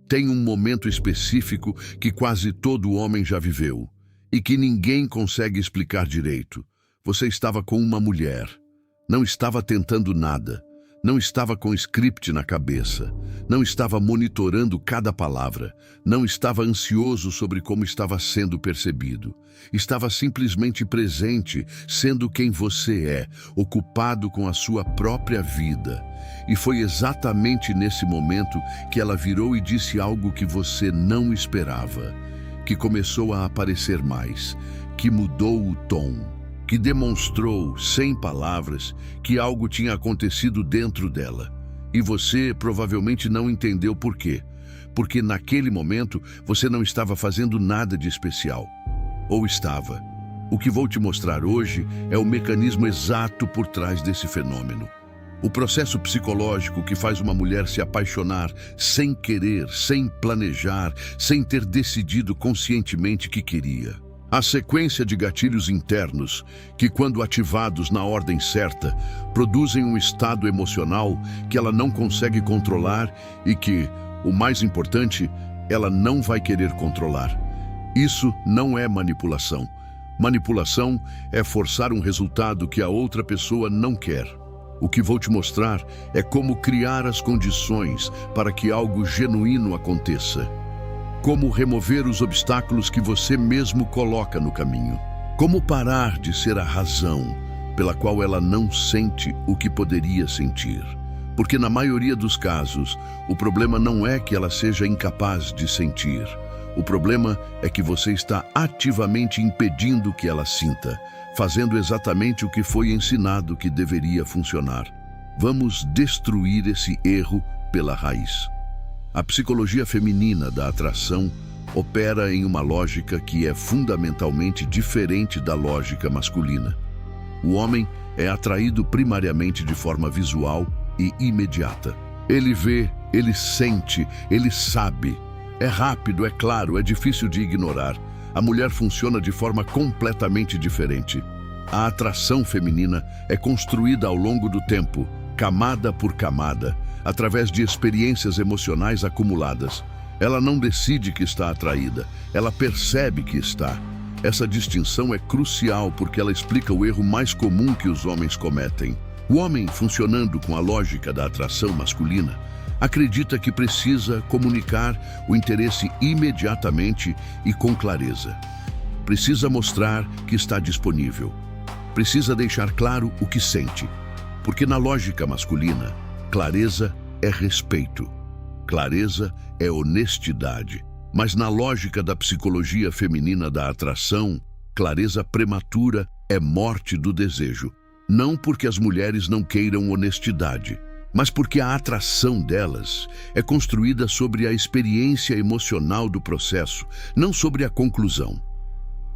Tem um momento específico que quase todo homem já viveu e que ninguém consegue explicar direito. Você estava com uma mulher, não estava tentando nada, não estava com script na cabeça, não estava monitorando cada palavra, não estava ansioso sobre como estava sendo percebido. Estava simplesmente presente, sendo quem você é, ocupado com a sua própria vida. E foi exatamente nesse momento que ela virou e disse algo que você não esperava, que começou a aparecer mais, que mudou o tom, que demonstrou, sem palavras, que algo tinha acontecido dentro dela. E você provavelmente não entendeu por quê. Porque naquele momento você não estava fazendo nada de especial. Ou estava. O que vou te mostrar hoje é o mecanismo exato por trás desse fenômeno. O processo psicológico que faz uma mulher se apaixonar sem querer, sem planejar, sem ter decidido conscientemente que queria. A sequência de gatilhos internos que, quando ativados na ordem certa, produzem um estado emocional que ela não consegue controlar e que, o mais importante, ela não vai querer controlar. Isso não é manipulação. Manipulação é forçar um resultado que a outra pessoa não quer. O que vou te mostrar é como criar as condições para que algo genuíno aconteça. Como remover os obstáculos que você mesmo coloca no caminho. Como parar de ser a razão pela qual ela não sente o que poderia sentir. Porque na maioria dos casos, o problema não é que ela seja incapaz de sentir. O problema é que você está ativamente impedindo que ela sinta, fazendo exatamente o que foi ensinado que deveria funcionar. Vamos destruir esse erro pela raiz. A psicologia feminina da atração opera em uma lógica que é fundamentalmente diferente da lógica masculina. O homem é atraído primariamente de forma visual e imediata. Ele vê, ele sente, ele sabe. É rápido, é claro, é difícil de ignorar. A mulher funciona de forma completamente diferente. A atração feminina é construída ao longo do tempo, camada por camada, através de experiências emocionais acumuladas. Ela não decide que está atraída, ela percebe que está. Essa distinção é crucial porque ela explica o erro mais comum que os homens cometem. O homem, funcionando com a lógica da atração masculina, acredita que precisa comunicar o interesse imediatamente e com clareza. Precisa mostrar que está disponível. Precisa deixar claro o que sente. Porque na lógica masculina, clareza é respeito. Clareza é honestidade. Mas na lógica da psicologia feminina da atração, clareza prematura é morte do desejo. Não porque as mulheres não queiram honestidade, mas porque a atração delas é construída sobre a experiência emocional do processo, não sobre a conclusão.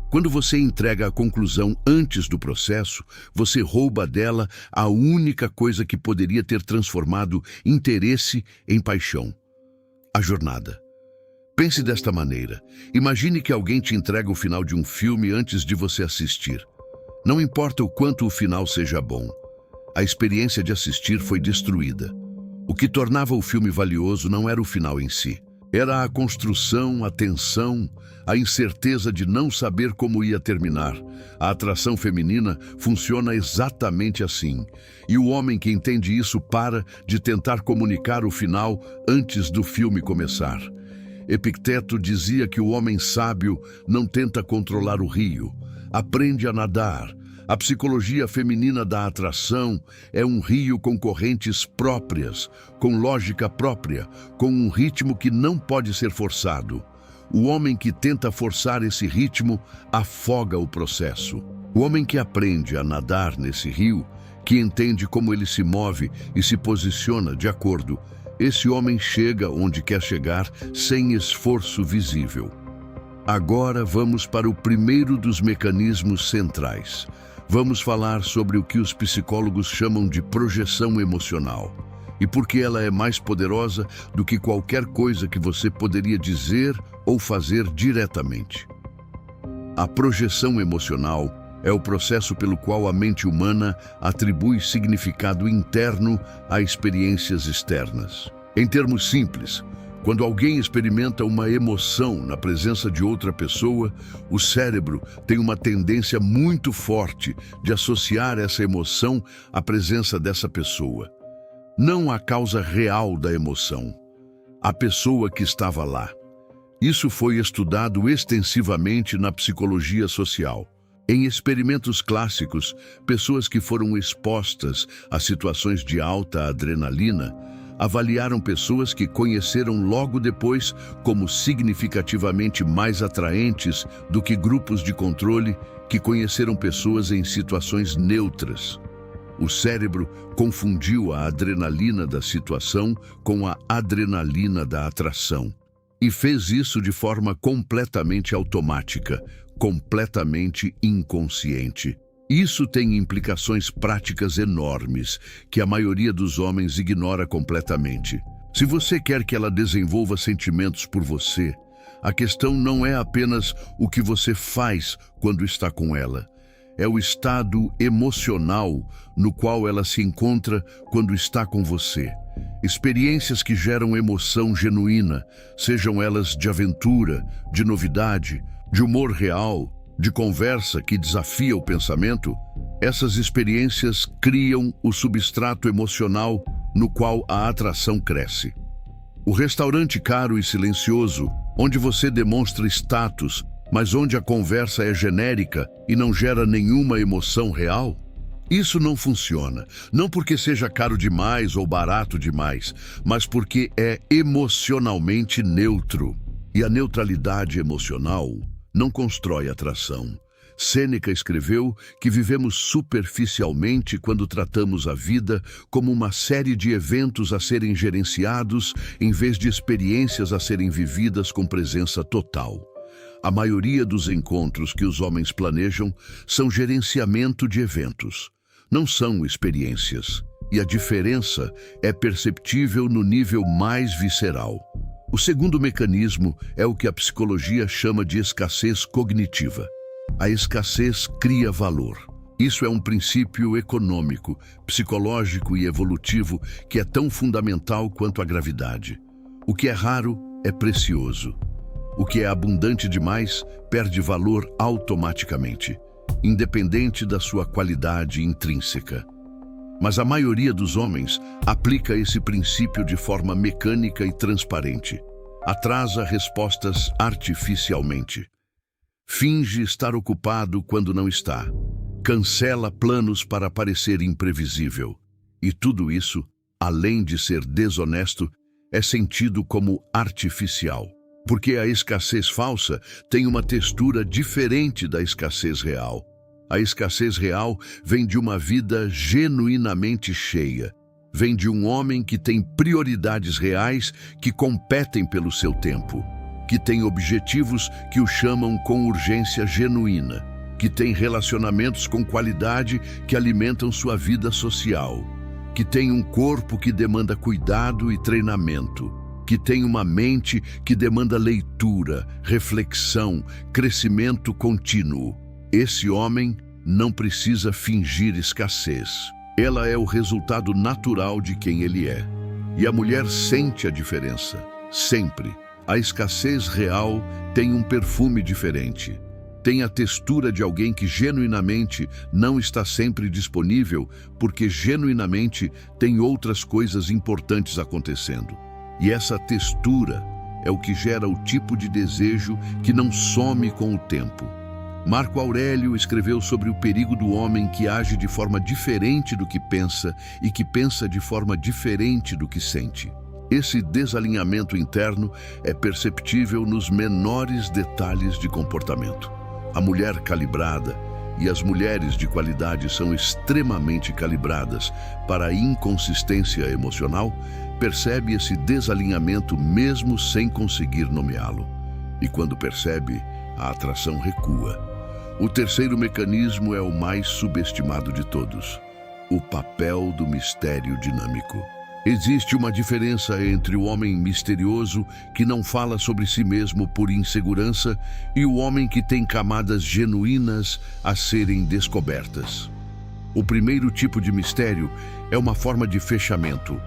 Quando você entrega a conclusão antes do processo, você rouba dela a única coisa que poderia ter transformado interesse em paixão: a jornada. Pense desta maneira. Imagine que alguém te entrega o final de um filme antes de você assistir. Não importa o quanto o final seja bom, a experiência de assistir foi destruída. O que tornava o filme valioso não era o final em si. Era a construção, a tensão, a incerteza de não saber como ia terminar. A atração feminina funciona exatamente assim. E o homem que entende isso para de tentar comunicar o final antes do filme começar. Epicteto dizia que o homem sábio não tenta controlar o rio, aprende a nadar. A psicologia feminina da atração é um rio com correntes próprias, com lógica própria, com um ritmo que não pode ser forçado. O homem que tenta forçar esse ritmo afoga o processo. O homem que aprende a nadar nesse rio, que entende como ele se move e se posiciona de acordo, esse homem chega onde quer chegar sem esforço visível. Agora vamos para o primeiro dos mecanismos centrais. Vamos falar sobre o que os psicólogos chamam de projeção emocional e por que ela é mais poderosa do que qualquer coisa que você poderia dizer ou fazer diretamente. A projeção emocional é o processo pelo qual a mente humana atribui significado interno a experiências externas. Em termos simples, Quando alguém experimenta uma emoção na presença de outra pessoa, o cérebro tem uma tendência muito forte de associar essa emoção à presença dessa pessoa. Não à causa real da emoção, a pessoa que estava lá. Isso foi estudado extensivamente na psicologia social. Em experimentos clássicos, pessoas que foram expostas a situações de alta adrenalina avaliaram pessoas que conheceram logo depois como significativamente mais atraentes do que grupos de controle que conheceram pessoas em situações neutras. O cérebro confundiu a adrenalina da situação com a adrenalina da atração. E fez isso de forma completamente automática, completamente inconsciente. Isso tem implicações práticas enormes, que a maioria dos homens ignora completamente. Se você quer que ela desenvolva sentimentos por você, a questão não é apenas o que você faz quando está com ela. É o estado emocional no qual ela se encontra quando está com você. Experiências que geram emoção genuína, sejam elas de aventura, de novidade, de humor real, de conversa que desafia o pensamento, essas experiências criam o substrato emocional no qual a atração cresce. O restaurante caro e silencioso, onde você demonstra status, mas onde a conversa é genérica e não gera nenhuma emoção real? Isso não funciona, não porque seja caro demais ou barato demais, mas porque é emocionalmente neutro. E a neutralidade emocional não constrói atração. Sêneca escreveu que vivemos superficialmente quando tratamos a vida como uma série de eventos a serem gerenciados em vez de experiências a serem vividas com presença total. A maioria dos encontros que os homens planejam são gerenciamento de eventos, não são experiências, e a diferença é perceptível no nível mais visceral. O segundo mecanismo é o que a psicologia chama de escassez cognitiva. A escassez cria valor. Isso é um princípio econômico, psicológico e evolutivo que é tão fundamental quanto a gravidade. O que é raro é precioso. O que é abundante demais perde valor automaticamente, independente da sua qualidade intrínseca. Mas a maioria dos homens aplica esse princípio de forma mecânica e transparente. Atrasa respostas artificialmente. Finge estar ocupado quando não está. Cancela planos para parecer imprevisível. E tudo isso, além de ser desonesto, é sentido como artificial. Porque a escassez falsa tem uma textura diferente da escassez real. A escassez real vem de uma vida genuinamente cheia. Vem de um homem que tem prioridades reais que competem pelo seu tempo, que tem objetivos que o chamam com urgência genuína, que tem relacionamentos com qualidade que alimentam sua vida social, que tem um corpo que demanda cuidado e treinamento, que tem uma mente que demanda leitura, reflexão, crescimento contínuo. Esse homem não precisa fingir escassez. Ela é o resultado natural de quem ele é. E a mulher sente a diferença, sempre. A escassez real tem um perfume diferente. Tem a textura de alguém que genuinamente não está sempre disponível, porque genuinamente tem outras coisas importantes acontecendo. E essa textura é o que gera o tipo de desejo que não some com o tempo. Marco Aurélio escreveu sobre o perigo do homem que age de forma diferente do que pensa e que pensa de forma diferente do que sente. Esse desalinhamento interno é perceptível nos menores detalhes de comportamento. A mulher calibrada e as mulheres de qualidade são extremamente calibradas para a inconsistência emocional, percebe esse desalinhamento mesmo sem conseguir nomeá-lo. E quando percebe, a atração recua. O terceiro mecanismo é o mais subestimado de todos: o papel do mistério dinâmico. Existe uma diferença entre o homem misterioso que não fala sobre si mesmo por insegurança e o homem que tem camadas genuínas a serem descobertas. O primeiro tipo de mistério é uma forma de fechamento.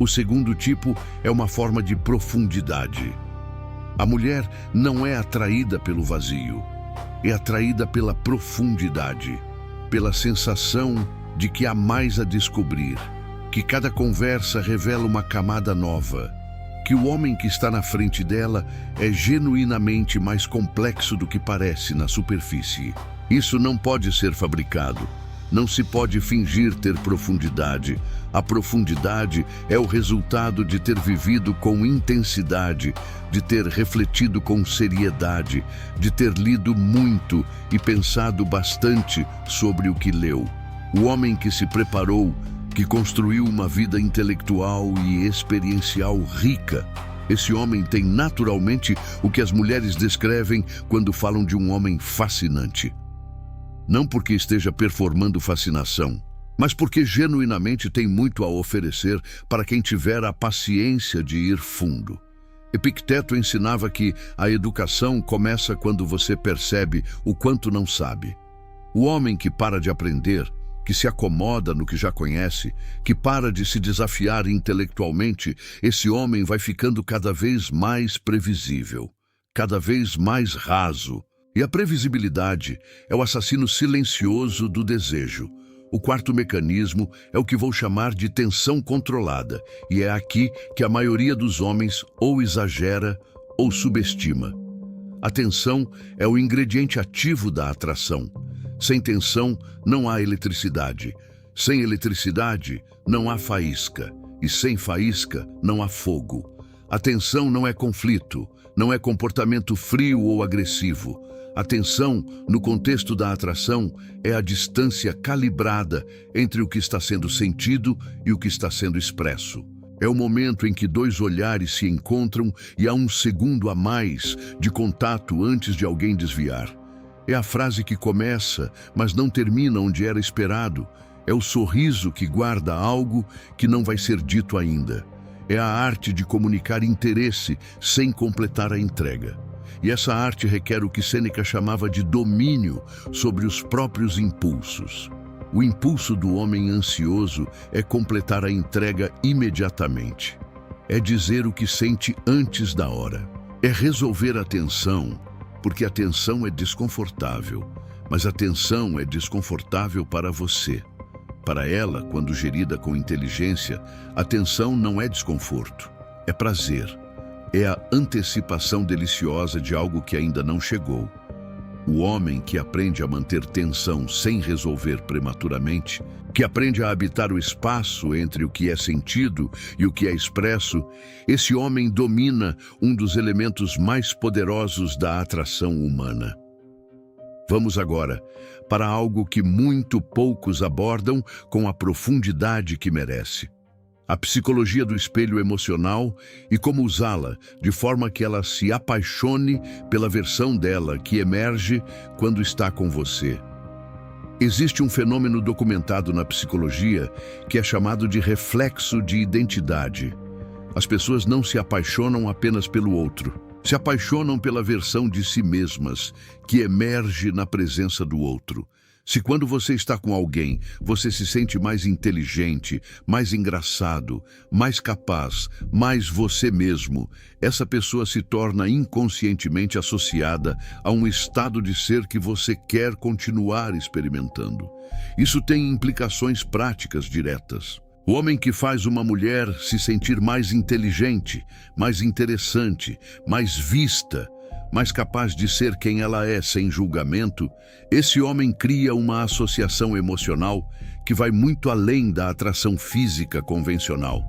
O segundo tipo é uma forma de profundidade. A mulher não é atraída pelo vazio, é atraída pela profundidade, pela sensação de que há mais a descobrir, que cada conversa revela uma camada nova, que o homem que está na frente dela é genuinamente mais complexo do que parece na superfície. Isso não pode ser fabricado. Não se pode fingir ter profundidade. A profundidade é o resultado de ter vivido com intensidade, de ter refletido com seriedade, de ter lido muito e pensado bastante sobre o que leu. O homem que se preparou, que construiu uma vida intelectual e experiencial rica. Esse homem tem naturalmente o que as mulheres descrevem quando falam de um homem fascinante. Não porque esteja performando fascinação, mas porque genuinamente tem muito a oferecer para quem tiver a paciência de ir fundo. Epicteto ensinava que a educação começa quando você percebe o quanto não sabe. O homem que para de aprender, que se acomoda no que já conhece, que para de se desafiar intelectualmente, esse homem vai ficando cada vez mais previsível, cada vez mais raso. E a previsibilidade é o assassino silencioso do desejo. O quarto mecanismo é o que vou chamar de tensão controlada, e é aqui que a maioria dos homens ou exagera ou subestima. A tensão é o ingrediente ativo da atração. Sem tensão, não há eletricidade. Sem eletricidade, não há faísca. E sem faísca, não há fogo. A tensão não é conflito, não é comportamento frio ou agressivo. A tensão, no contexto da atração, é a distância calibrada entre o que está sendo sentido e o que está sendo expresso. É o momento em que dois olhares se encontram e há um segundo a mais de contato antes de alguém desviar. É a frase que começa, mas não termina onde era esperado. É o sorriso que guarda algo que não vai ser dito ainda. É a arte de comunicar interesse sem completar a entrega. E essa arte requer o que Sêneca chamava de domínio sobre os próprios impulsos. O impulso do homem ansioso é completar a entrega imediatamente. É dizer o que sente antes da hora. É resolver a tensão, porque a tensão é desconfortável, mas a tensão é desconfortável para você. Para ela, quando gerida com inteligência, a tensão não é desconforto, é prazer. É a antecipação deliciosa de algo que ainda não chegou. O homem que aprende a manter tensão sem resolver prematuramente, que aprende a habitar o espaço entre o que é sentido e o que é expresso, esse homem domina um dos elementos mais poderosos da atração humana. Vamos agora para algo que muito poucos abordam com a profundidade que merece. A psicologia do espelho emocional e como usá-la de forma que ela se apaixone pela versão dela que emerge quando está com você. Existe um fenômeno documentado na psicologia que é chamado de reflexo de identidade. As pessoas não se apaixonam apenas pelo outro, se apaixonam pela versão de si mesmas que emerge na presença do outro. Se quando você está com alguém, você se sente mais inteligente, mais engraçado, mais capaz, mais você mesmo, essa pessoa se torna inconscientemente associada a um estado de ser que você quer continuar experimentando. Isso tem implicações práticas diretas. O homem que faz uma mulher se sentir mais inteligente, mais interessante, mais vista, mais capaz de ser quem ela é sem julgamento, esse homem cria uma associação emocional que vai muito além da atração física convencional.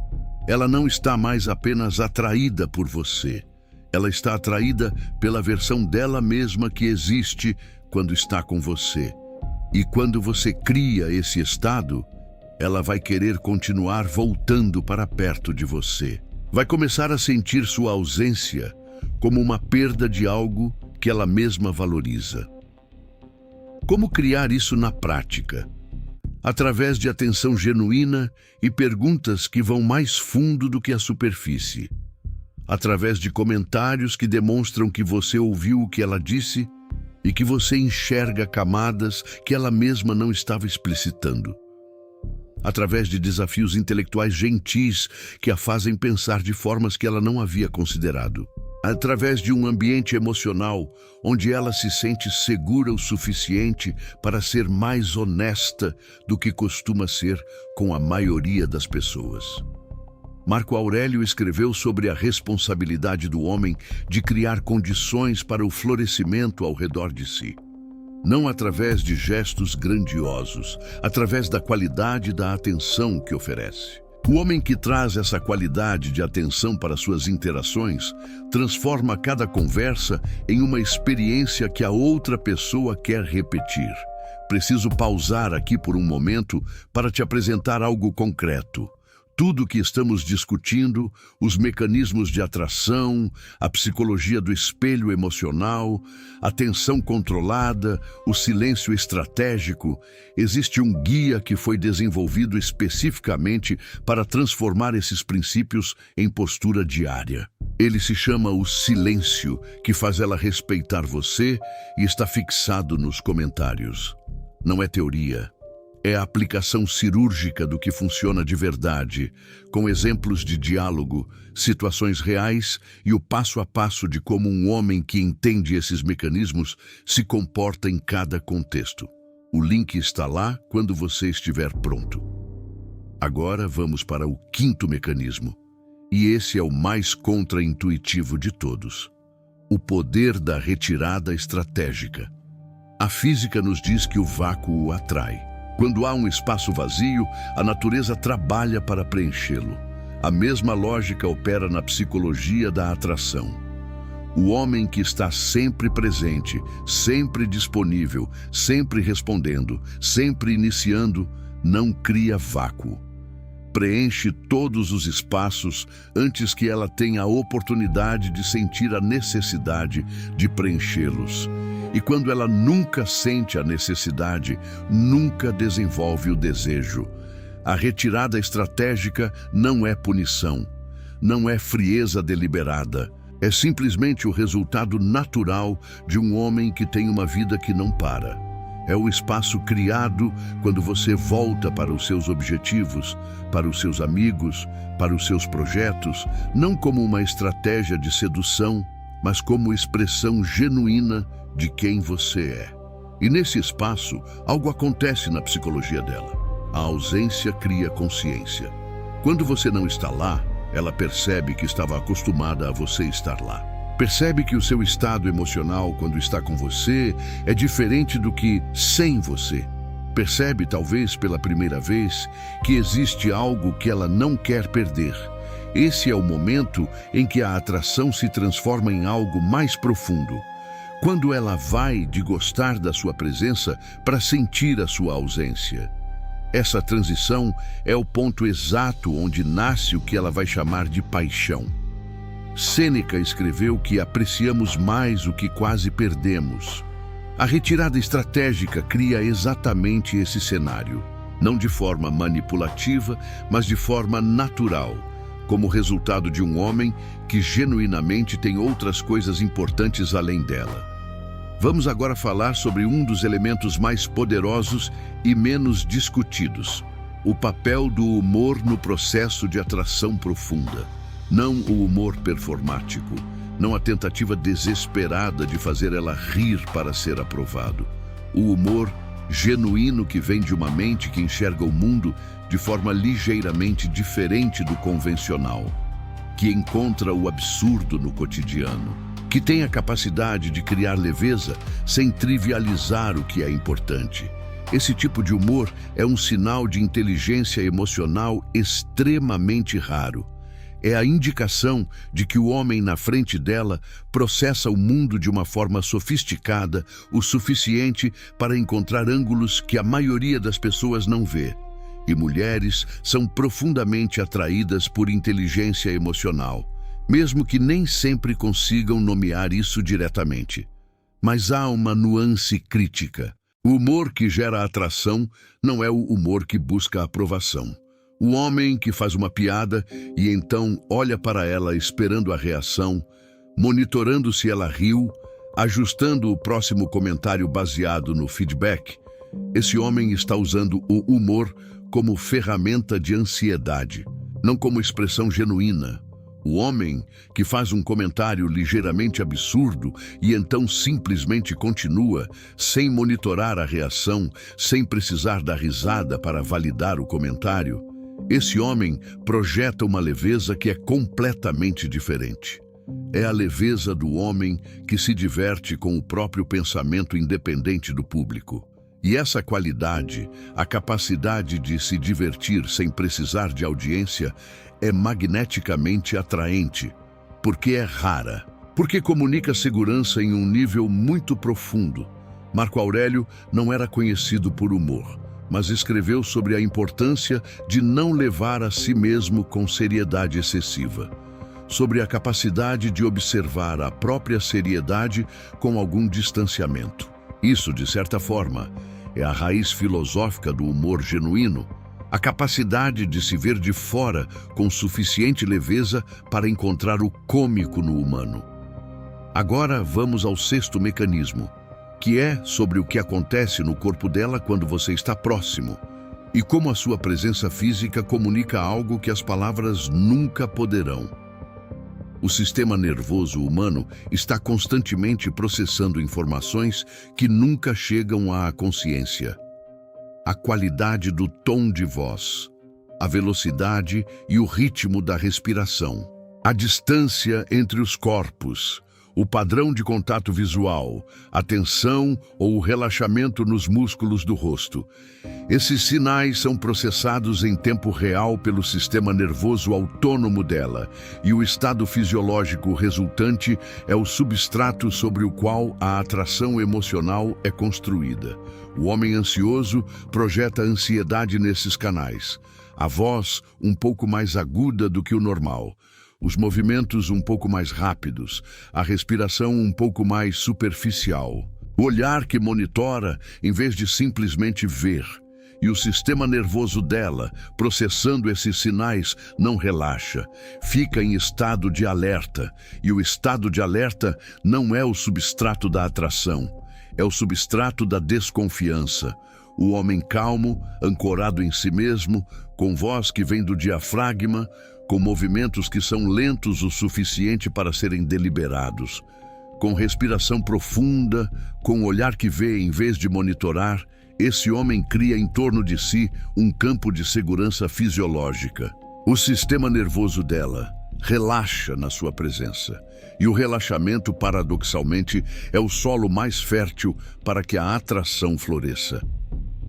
Ela não está mais apenas atraída por você. Ela está atraída pela versão dela mesma que existe quando está com você. E quando você cria esse estado, ela vai querer continuar voltando para perto de você. Vai começar a sentir sua ausência como uma perda de algo que ela mesma valoriza. Como criar isso na prática? Através de atenção genuína e perguntas que vão mais fundo do que a superfície. Através de comentários que demonstram que você ouviu o que ela disse e que você enxerga camadas que ela mesma não estava explicitando. através de desafios intelectuais gentis que a fazem pensar de formas que ela não havia considerado. Através de um ambiente emocional onde ela se sente segura o suficiente para ser mais honesta do que costuma ser com a maioria das pessoas. Marco Aurélio escreveu sobre a responsabilidade do homem de criar condições para o florescimento ao redor de si. Não através de gestos grandiosos, através da qualidade da atenção que oferece. O homem que traz essa qualidade de atenção para suas interações transforma cada conversa em uma experiência que a outra pessoa quer repetir. Preciso pausar aqui por um momento para te apresentar algo concreto. Tudo o que estamos discutindo, os mecanismos de atração, a psicologia do espelho emocional, a tensão controlada, o silêncio estratégico, existe um guia que foi desenvolvido especificamente para transformar esses princípios em postura diária. Ele se chama o silêncio, que faz ela respeitar você e está fixado nos comentários. Não é teoria. É a aplicação cirúrgica do que funciona de verdade, com exemplos de diálogo, situações reais e o passo a passo de como um homem que entende esses mecanismos se comporta em cada contexto. O link está lá quando você estiver pronto. Agora vamos para o quinto mecanismo, e esse é o mais contraintuitivo de todos: o poder da retirada estratégica. A física nos diz que o vácuo o atrai. Quando há um espaço vazio, a natureza trabalha para preenchê-lo. A mesma lógica opera na psicologia da atração. O homem que está sempre presente, sempre disponível, sempre respondendo, sempre iniciando, não cria vácuo. Preenche todos os espaços antes que ela tenha a oportunidade de sentir a necessidade de preenchê-los. E quando ela nunca sente a necessidade, nunca desenvolve o desejo. A retirada estratégica não é punição, não é frieza deliberada. É simplesmente o resultado natural de um homem que tem uma vida que não para. É o espaço criado quando você volta para os seus objetivos, para os seus amigos, para os seus projetos, não como uma estratégia de sedução, mas como expressão genuína de quem você é. E nesse espaço, algo acontece na psicologia dela. A ausência cria consciência. Quando você não está lá, ela percebe que estava acostumada a você estar lá. Percebe que o seu estado emocional quando está com você é diferente do que sem você. Percebe, talvez pela primeira vez, que existe algo que ela não quer perder. Esse é o momento em que a atração se transforma em algo mais profundo. Quando ela vai de gostar da sua presença para sentir a sua ausência. Essa transição é o ponto exato onde nasce o que ela vai chamar de paixão. Sêneca escreveu que apreciamos mais o que quase perdemos. A retirada estratégica cria exatamente esse cenário, não de forma manipulativa, mas de forma natural, como resultado de um homem que genuinamente tem outras coisas importantes além dela. Vamos agora falar sobre um dos elementos mais poderosos e menos discutidos: o papel do humor no processo de atração profunda. Não o humor performático, não a tentativa desesperada de fazer ela rir para ser aprovado. O humor genuíno que vem de uma mente que enxerga o mundo de forma ligeiramente diferente do convencional, que encontra o absurdo no cotidiano, que tem a capacidade de criar leveza sem trivializar o que é importante. Esse tipo de humor é um sinal de inteligência emocional extremamente raro. É a indicação de que o homem na frente dela processa o mundo de uma forma sofisticada o suficiente para encontrar ângulos que a maioria das pessoas não vê. E mulheres são profundamente atraídas por inteligência emocional, mesmo que nem sempre consigam nomear isso diretamente. Mas há uma nuance crítica. O humor que gera atração não é o humor que busca aprovação. O homem que faz uma piada e então olha para ela esperando a reação, monitorando se ela riu, ajustando o próximo comentário baseado no feedback, esse homem está usando o humor como ferramenta de ansiedade, não como expressão genuína. O homem que faz um comentário ligeiramente absurdo e então simplesmente continua, sem monitorar a reação, sem precisar dar risada para validar o comentário, esse homem projeta uma leveza que é completamente diferente. É a leveza do homem que se diverte com o próprio pensamento independente do público. E essa qualidade, a capacidade de se divertir sem precisar de audiência, é magneticamente atraente, porque é rara, porque comunica segurança em um nível muito profundo. Marco Aurélio não era conhecido por humor, mas escreveu sobre a importância de não levar a si mesmo com seriedade excessiva, sobre a capacidade de observar a própria seriedade com algum distanciamento. Isso, de certa forma, é a raiz filosófica do humor genuíno, a capacidade de se ver de fora com suficiente leveza para encontrar o cômico no humano. Agora vamos ao sexto mecanismo, que é sobre o que acontece no corpo dela quando você está próximo, e como a sua presença física comunica algo que as palavras nunca poderão. O sistema nervoso humano está constantemente processando informações que nunca chegam à consciência. A qualidade do tom de voz, a velocidade e o ritmo da respiração, a distância entre os corpos, o padrão de contato visual, a tensão ou o relaxamento nos músculos do rosto. Esses sinais são processados em tempo real pelo sistema nervoso autônomo dela, e o estado fisiológico resultante é o substrato sobre o qual a atração emocional é construída. O homem ansioso projeta ansiedade nesses canais. A voz um pouco mais aguda do que o normal. Os movimentos um pouco mais rápidos. A respiração um pouco mais superficial. O olhar que monitora em vez de simplesmente ver. E o sistema nervoso dela, processando esses sinais, não relaxa. Fica em estado de alerta. E o estado de alerta não é o substrato da atração. É o substrato da desconfiança. O homem calmo, ancorado em si mesmo, com voz que vem do diafragma, com movimentos que são lentos o suficiente para serem deliberados, com respiração profunda, com olhar que vê em vez de monitorar, esse homem cria em torno de si um campo de segurança fisiológica. O sistema nervoso dela relaxa na sua presença. E o relaxamento, paradoxalmente, é o solo mais fértil para que a atração floresça.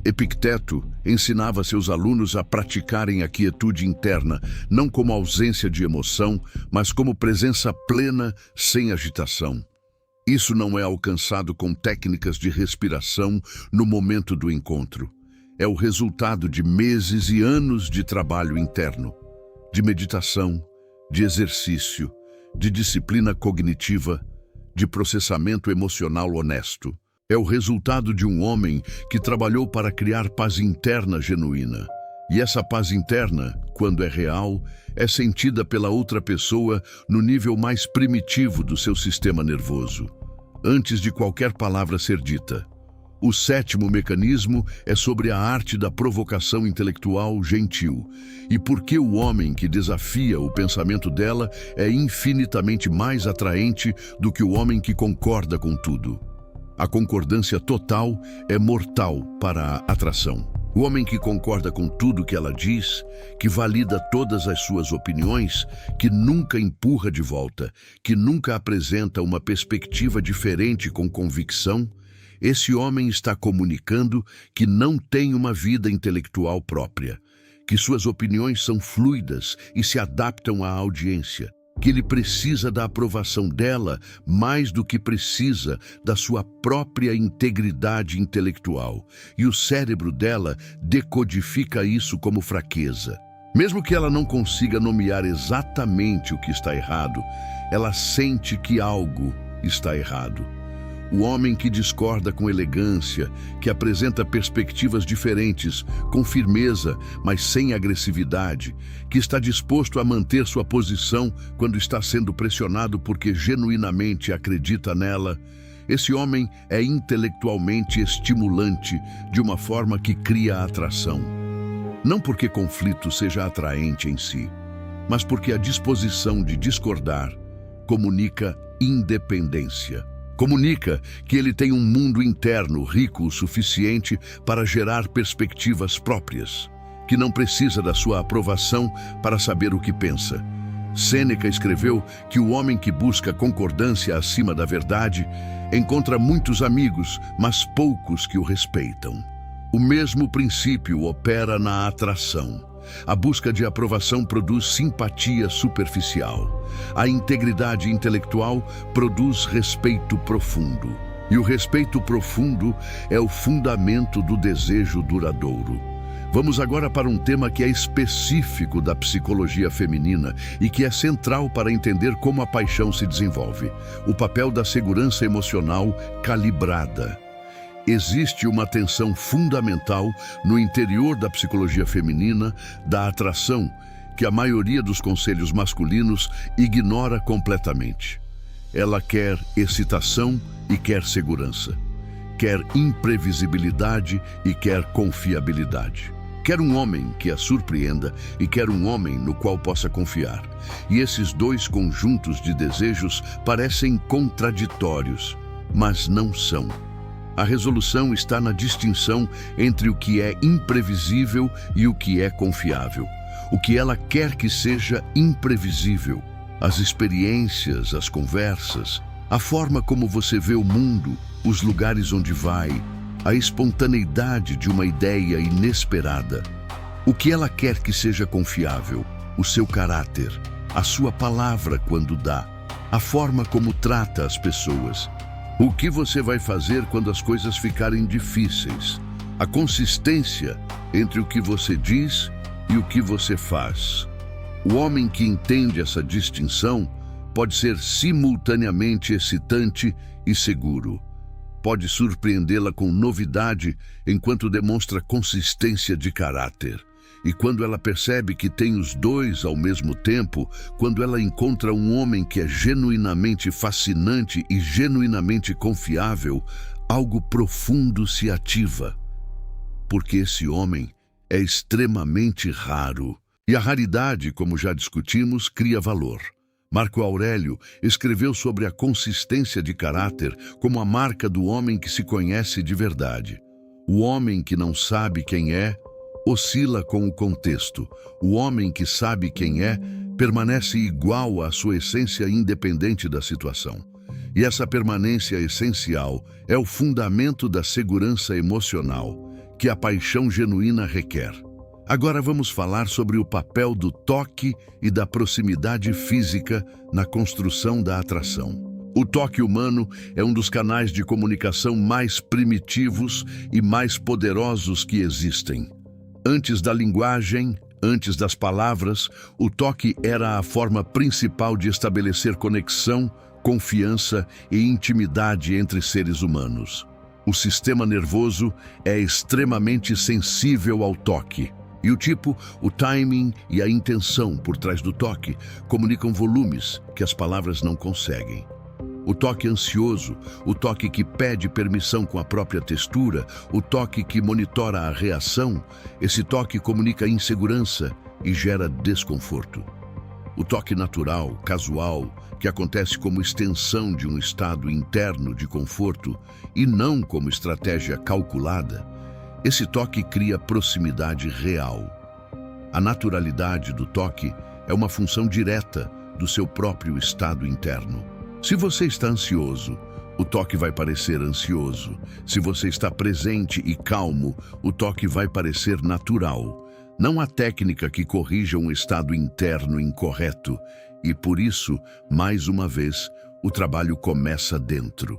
Epicteto ensinava seus alunos a praticarem a quietude interna, não como ausência de emoção, mas como presença plena, sem agitação. Isso não é alcançado com técnicas de respiração no momento do encontro. É o resultado de meses e anos de trabalho interno, de meditação, de exercício, de disciplina cognitiva, de processamento emocional honesto. É o resultado de um homem que trabalhou para criar paz interna genuína. E essa paz interna, quando é real, é sentida pela outra pessoa no nível mais primitivo do seu sistema nervoso, antes de qualquer palavra ser dita. O sétimo mecanismo é sobre a arte da provocação intelectual gentil. E por que o homem que desafia o pensamento dela é infinitamente mais atraente do que o homem que concorda com tudo. A concordância total é mortal para a atração. O homem que concorda com tudo que ela diz, que valida todas as suas opiniões, que nunca empurra de volta, que nunca apresenta uma perspectiva diferente com convicção, esse homem está comunicando que não tem uma vida intelectual própria, que suas opiniões são fluidas e se adaptam à audiência, que ele precisa da aprovação dela mais do que precisa da sua própria integridade intelectual, e o cérebro dela decodifica isso como fraqueza. Mesmo que ela não consiga nomear exatamente o que está errado, ela sente que algo está errado. O homem que discorda com elegância, que apresenta perspectivas diferentes, com firmeza, mas sem agressividade, que está disposto a manter sua posição quando está sendo pressionado porque genuinamente acredita nela, esse homem é intelectualmente estimulante de uma forma que cria atração. Não porque conflito seja atraente em si, mas porque a disposição de discordar comunica independência. Comunica que ele tem um mundo interno rico o suficiente para gerar perspectivas próprias, que não precisa da sua aprovação para saber o que pensa. Sêneca escreveu que o homem que busca concordância acima da verdade encontra muitos amigos, mas poucos que o respeitam. O mesmo princípio opera na atração. A busca de aprovação produz simpatia superficial. A integridade intelectual produz respeito profundo. E o respeito profundo é o fundamento do desejo duradouro. Vamos agora para um tema que é específico da psicologia feminina e que é central para entender como a paixão se desenvolve: o papel da segurança emocional calibrada. Existe uma tensão fundamental no interior da psicologia feminina da atração que a maioria dos conselhos masculinos ignora completamente. Ela quer excitação e quer segurança. Quer imprevisibilidade e quer confiabilidade. Quer um homem que a surpreenda e quer um homem no qual possa confiar. E esses dois conjuntos de desejos parecem contraditórios, mas não são. A resolução está na distinção entre o que é imprevisível e o que é confiável. O que ela quer que seja imprevisível. As experiências, as conversas, a forma como você vê o mundo, os lugares onde vai, a espontaneidade de uma ideia inesperada. O que ela quer que seja confiável, o seu caráter, a sua palavra quando dá, a forma como trata as pessoas. O que você vai fazer quando as coisas ficarem difíceis? A consistência entre o que você diz e o que você faz. O homem que entende essa distinção pode ser simultaneamente excitante e seguro. Pode surpreendê-la com novidade enquanto demonstra consistência de caráter. E quando ela percebe que tem os dois ao mesmo tempo, quando ela encontra um homem que é genuinamente fascinante e genuinamente confiável, algo profundo se ativa. Porque esse homem é extremamente raro. E a raridade, como já discutimos, cria valor. Marco Aurélio escreveu sobre a consistência de caráter como a marca do homem que se conhece de verdade. O homem que não sabe quem é, oscila com o contexto. O homem que sabe quem é, permanece igual à sua essência independente da situação. E essa permanência essencial é o fundamento da segurança emocional que a paixão genuína requer. Agora vamos falar sobre o papel do toque e da proximidade física na construção da atração. O toque humano é um dos canais de comunicação mais primitivos e mais poderosos que existem. Antes da linguagem, antes das palavras, o toque era a forma principal de estabelecer conexão, confiança e intimidade entre seres humanos. O sistema nervoso é extremamente sensível ao toque. E o timing e a intenção por trás do toque comunicam volumes que as palavras não conseguem. O toque ansioso, o toque que pede permissão com a própria textura, o toque que monitora a reação, esse toque comunica insegurança e gera desconforto. O toque natural, casual, que acontece como extensão de um estado interno de conforto e não como estratégia calculada, esse toque cria proximidade real. A naturalidade do toque é uma função direta do seu próprio estado interno. Se você está ansioso, o toque vai parecer ansioso. Se você está presente e calmo, o toque vai parecer natural. Não há técnica que corrija um estado interno incorreto. E por isso, mais uma vez, o trabalho começa dentro.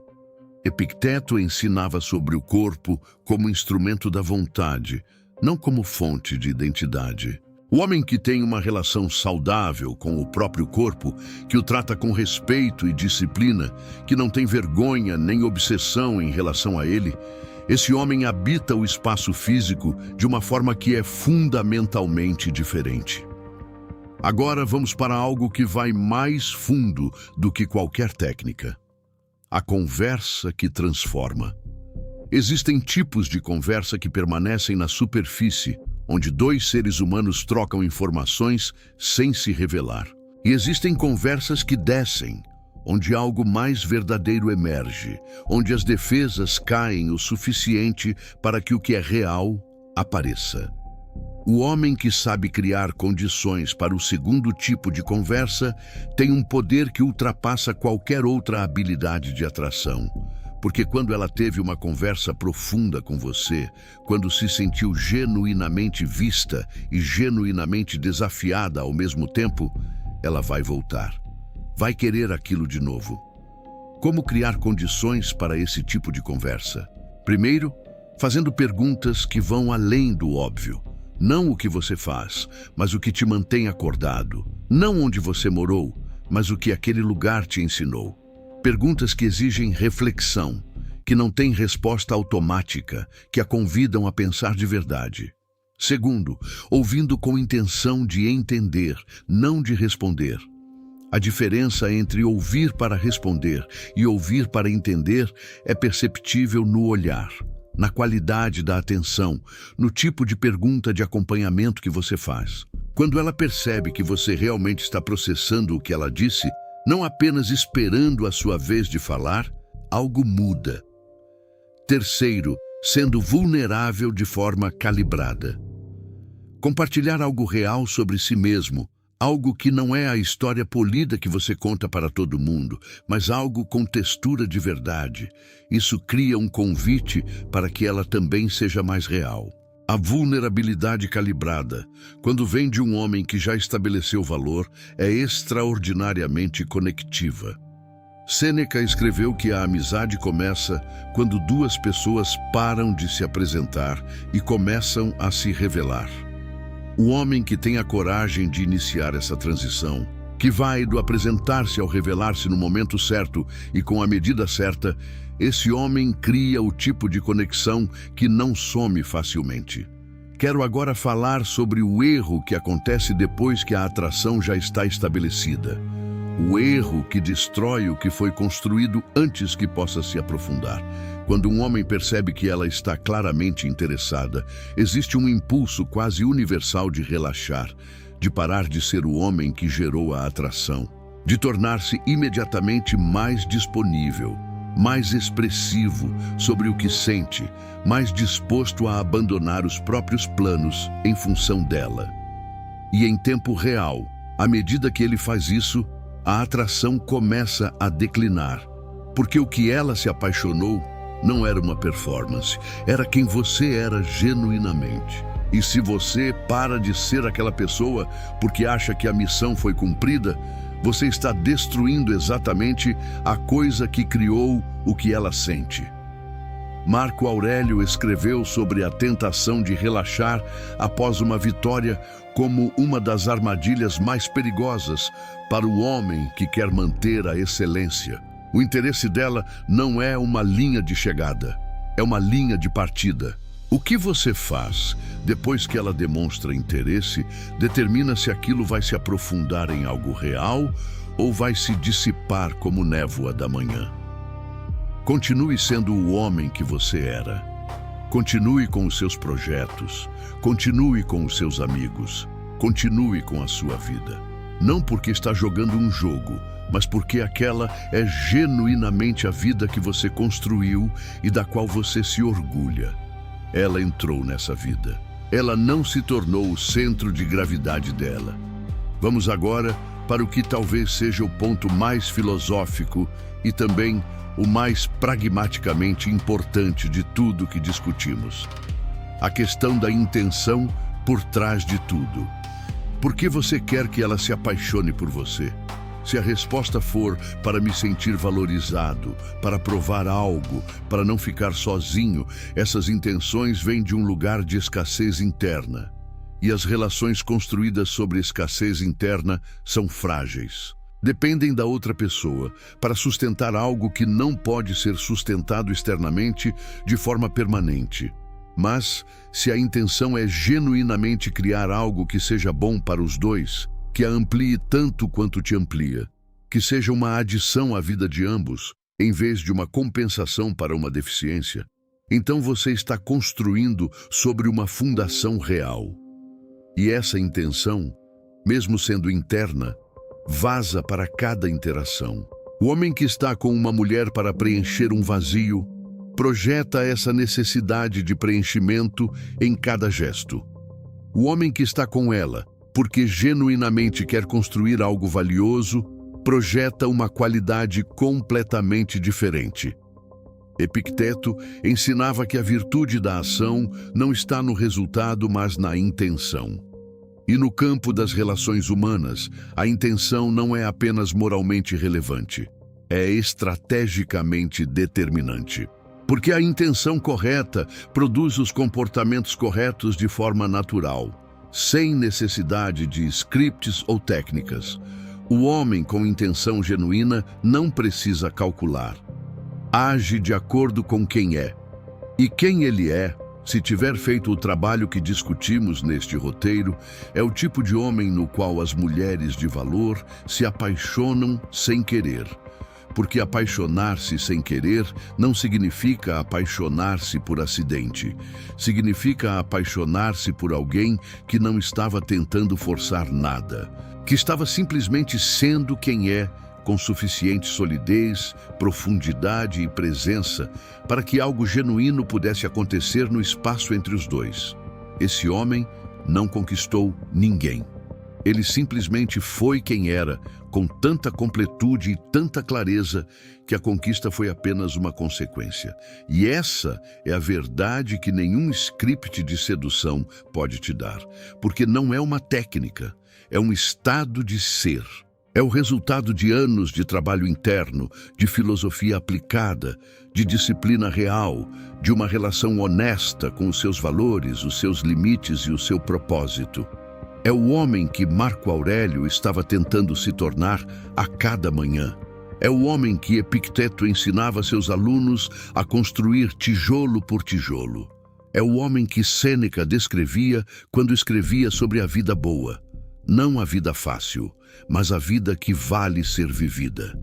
Epicteto ensinava sobre o corpo como instrumento da vontade, não como fonte de identidade. O homem que tem uma relação saudável com o próprio corpo, que o trata com respeito e disciplina, que não tem vergonha nem obsessão em relação a ele, esse homem habita o espaço físico de uma forma que é fundamentalmente diferente. Agora vamos para algo que vai mais fundo do que qualquer técnica. A conversa que transforma. Existem tipos de conversa que permanecem na superfície, onde dois seres humanos trocam informações sem se revelar. E existem conversas que descem, onde algo mais verdadeiro emerge, onde as defesas caem o suficiente para que o que é real apareça. O homem que sabe criar condições para o segundo tipo de conversa tem um poder que ultrapassa qualquer outra habilidade de atração. Porque quando ela teve uma conversa profunda com você, quando se sentiu genuinamente vista e genuinamente desafiada ao mesmo tempo, ela vai voltar. Vai querer aquilo de novo. Como criar condições para esse tipo de conversa? Primeiro, fazendo perguntas que vão além do óbvio. Não o que você faz, mas o que te mantém acordado. Não onde você morou, mas o que aquele lugar te ensinou. Perguntas que exigem reflexão, que não têm resposta automática, que a convidam a pensar de verdade. Segundo, ouvindo com intenção de entender, não de responder. A diferença entre ouvir para responder e ouvir para entender é perceptível no olhar, na qualidade da atenção, no tipo de pergunta de acompanhamento que você faz. Quando ela percebe que você realmente está processando o que ela disse, não apenas esperando a sua vez de falar, algo muda. Terceiro, sendo vulnerável de forma calibrada. Compartilhar algo real sobre si mesmo, algo que não é a história polida que você conta para todo mundo, mas algo com textura de verdade. Isso cria um convite para que ela também seja mais real. A vulnerabilidade calibrada, quando vem de um homem que já estabeleceu valor, é extraordinariamente conectiva. Sêneca escreveu que a amizade começa quando duas pessoas param de se apresentar e começam a se revelar. O homem que tem a coragem de iniciar essa transição, que vai do apresentar-se ao revelar-se no momento certo e com a medida certa, esse homem cria o tipo de conexão que não some facilmente. Quero agora falar sobre o erro que acontece depois que a atração já está estabelecida. O erro que destrói o que foi construído antes que possa se aprofundar. Quando um homem percebe que ela está claramente interessada, existe um impulso quase universal de relaxar, de parar de ser o homem que gerou a atração, de tornar-se imediatamente mais disponível, mais expressivo sobre o que sente, mais disposto a abandonar os próprios planos em função dela. E em tempo real, à medida que ele faz isso, a atração começa a declinar, porque o que ela se apaixonou não era uma performance, era quem você era genuinamente. E se você para de ser aquela pessoa porque acha que a missão foi cumprida, você está destruindo exatamente a coisa que criou o que ela sente. Marco Aurélio escreveu sobre a tentação de relaxar após uma vitória como uma das armadilhas mais perigosas para o homem que quer manter a excelência. O interesse dela não é uma linha de chegada, é uma linha de partida. O que você faz depois que ela demonstra interesse determina se aquilo vai se aprofundar em algo real ou vai se dissipar como névoa da manhã. Continue sendo o homem que você era. Continue com os seus projetos, continue com os seus amigos, continue com a sua vida. Não porque está jogando um jogo, mas porque aquela é genuinamente a vida que você construiu e da qual você se orgulha. Ela entrou nessa vida. Ela não se tornou o centro de gravidade dela. Vamos agora para o que talvez seja o ponto mais filosófico e também o mais pragmaticamente importante de tudo que discutimos. A questão da intenção por trás de tudo. Por que você quer que ela se apaixone por você? Se a resposta for para me sentir valorizado, para provar algo, para não ficar sozinho, essas intenções vêm de um lugar de escassez interna. E as relações construídas sobre escassez interna são frágeis. Dependem da outra pessoa para sustentar algo que não pode ser sustentado externamente de forma permanente. Mas, se a intenção é genuinamente criar algo que seja bom para os dois, que a amplie tanto quanto te amplia, que seja uma adição à vida de ambos, em vez de uma compensação para uma deficiência, então você está construindo sobre uma fundação real. E essa intenção, mesmo sendo interna, vaza para cada interação. O homem que está com uma mulher para preencher um vazio projeta essa necessidade de preenchimento em cada gesto. O homem que está com ela, porque genuinamente quer construir algo valioso, projeta uma qualidade completamente diferente. Epicteto ensinava que a virtude da ação não está no resultado, mas na intenção. E no campo das relações humanas, a intenção não é apenas moralmente relevante, é estrategicamente determinante. Porque a intenção correta produz os comportamentos corretos de forma natural, sem necessidade de scripts ou técnicas. O homem com intenção genuína não precisa calcular. Age de acordo com quem é. E quem ele é, se tiver feito o trabalho que discutimos neste roteiro, é o tipo de homem no qual as mulheres de valor se apaixonam sem querer. Porque apaixonar-se sem querer não significa apaixonar-se por acidente. Significa apaixonar-se por alguém que não estava tentando forçar nada, que estava simplesmente sendo quem é, com suficiente solidez, profundidade e presença para que algo genuíno pudesse acontecer no espaço entre os dois. Esse homem não conquistou ninguém. Ele simplesmente foi quem era, com tanta completude e tanta clareza, que a conquista foi apenas uma consequência. E essa é a verdade que nenhum script de sedução pode te dar, porque não é uma técnica, é um estado de ser. É o resultado de anos de trabalho interno, de filosofia aplicada, de disciplina real, de uma relação honesta com os seus valores, os seus limites e o seu propósito. É o homem que Marco Aurélio estava tentando se tornar a cada manhã. É o homem que Epicteto ensinava seus alunos a construir tijolo por tijolo. É o homem que Sêneca descrevia quando escrevia sobre a vida boa. Não a vida fácil, mas a vida que vale ser vivida.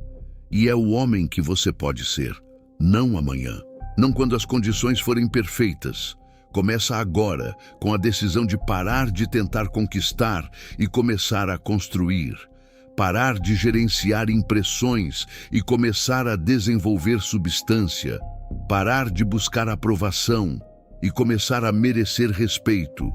E é o homem que você pode ser, não amanhã, não quando as condições forem perfeitas. Começa agora, com a decisão de parar de tentar conquistar e começar a construir. Parar de gerenciar impressões e começar a desenvolver substância. Parar de buscar aprovação e começar a merecer respeito.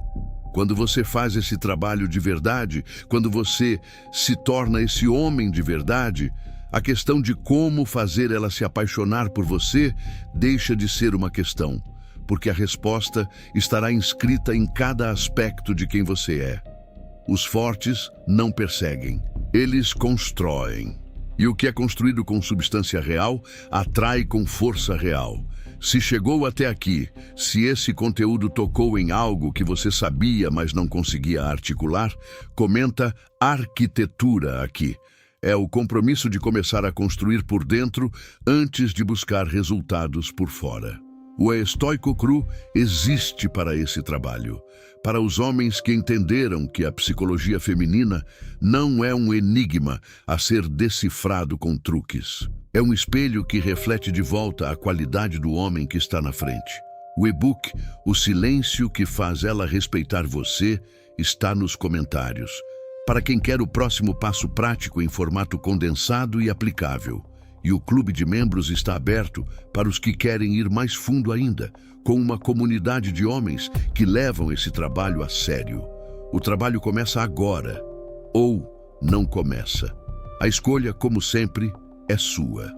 Quando você faz esse trabalho de verdade, quando você se torna esse homem de verdade, a questão de como fazer ela se apaixonar por você deixa de ser uma questão, porque a resposta estará inscrita em cada aspecto de quem você é. Os fortes não perseguem, eles constroem. E o que é construído com substância real, atrai com força real. Se chegou até aqui, se esse conteúdo tocou em algo que você sabia, mas não conseguia articular, comenta arquitetura aqui. É o compromisso de começar a construir por dentro antes de buscar resultados por fora. O estoico cru existe para esse trabalho. Para os homens que entenderam que a psicologia feminina não é um enigma a ser decifrado com truques. É um espelho que reflete de volta a qualidade do homem que está na frente. O e-book O Silêncio que Faz Ela Respeitar Você está nos comentários. Para quem quer o próximo passo prático em formato condensado e aplicável. E o clube de membros está aberto para os que querem ir mais fundo ainda, com uma comunidade de homens que levam esse trabalho a sério. O trabalho começa agora, ou não começa. A escolha, como sempre, é sua.